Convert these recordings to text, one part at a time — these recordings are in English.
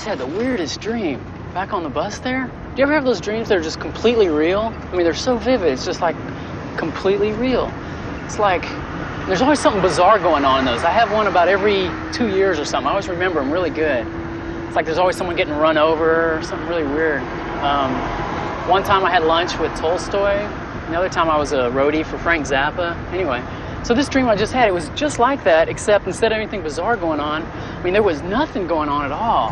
just had the weirdest dream back on the bus there. Do you ever have those dreams that are just completely real? I mean, they're so vivid. It's just like completely real. It's like there's always something bizarre going on in those. I have one about every 2 years or something. I always remember them really good. It's like there's always someone getting run over or something really weird. One time I had lunch with Tolstoy. Another time I was a roadie for Frank Zappa. Anyway, so this dream I just had, it was just like that, except instead of anything bizarre going on, I mean, there was nothing going on at all.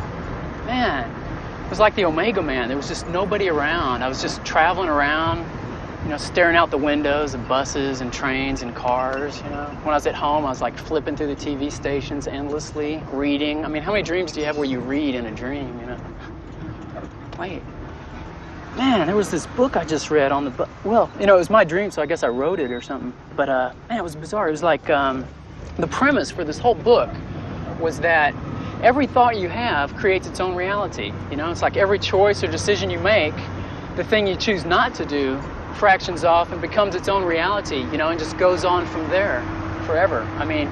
Man, it was like the Omega Man. There was just nobody around. I was just traveling around, you know, staring out the windows of buses and trains and cars, you know. When I was at home, I was like flipping through the TV stations endlessly, reading. I mean, how many dreams do you have where you read in a dream, you know? Wait. Man, there was this book I just read on the well, you know, it was my dream, so I guess I wrote it or something. But, man, it was bizarre. It was like the premise for this whole book was that every thought you have creates its own reality. You know, it's like every choice or decision you make, the thing you choose not to do fractions off and becomes its own reality, you know, and just goes on from there forever. I mean,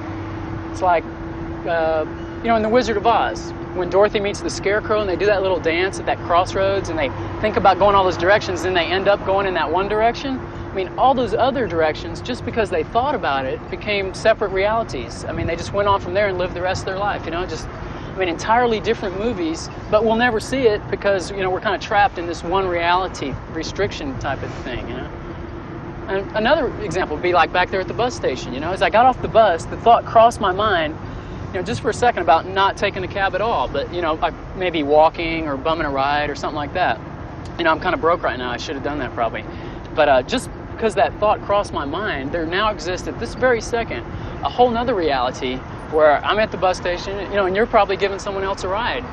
it's like, you know, in The Wizard of Oz, when Dorothy meets the Scarecrow and they do that little dance at that crossroads and they think about going all those directions and they end up going in that one direction. I mean, all those other directions, just because they thought about it, became separate realities. I mean, they just went on from there and lived the rest of their life, you know, just, I mean, entirely different movies, but we'll never see it because, you know, we're kind of trapped in this one reality restriction type of thing, you know. And another example would be like back there at the bus station, you know, as I got off the bus, the thought crossed my mind, you know, just for a second about not taking a cab at all, but, you know, maybe walking or bumming a ride or something like that. You know, I'm kind of broke right now. I should have done that probably. But just because that thought crossed my mind, there now exists at this very second a whole nother reality where I'm at the bus station, you know, and you're probably giving someone else a ride,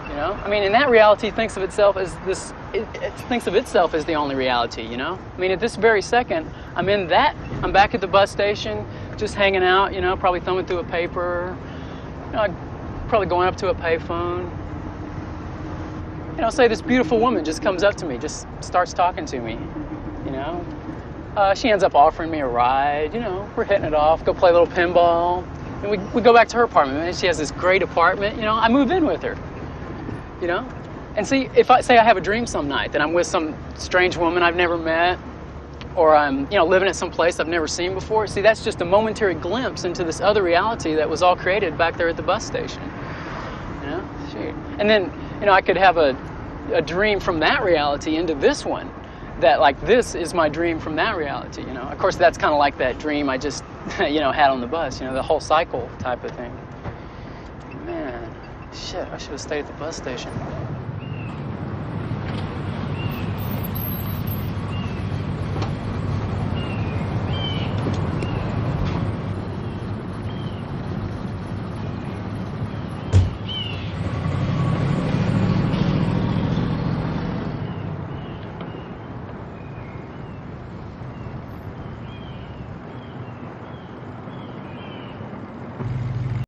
you know? I mean, and that reality thinks of itself as this, it thinks of itself as the only reality, you know? I mean, at this very second, I'm in that, I'm back at the bus station, just hanging out, you know, probably thumbing through a paper, you know, probably going up to a payphone. You know, say this beautiful woman just comes up to me, just starts talking to me, you know? She ends up offering me a ride, you know, we're hitting it off, go play a little pinball. And we go back to her apartment, and she has this great apartment, you know, I move in with her, you know? And see, if I say I have a dream some night that I'm with some strange woman I've never met, or I'm, you know, living at some place I've never seen before, see, that's just a momentary glimpse into this other reality that was all created back there at the bus station, you know? Shoot. And then, you know, I could have a dream from that reality into this one, that, like, this is my dream from that reality, you know? Of course, that's kind of like that dream I just, you know, had on the bus, you know, the whole cycle type of thing. Man, shit, I should have stayed at the bus station.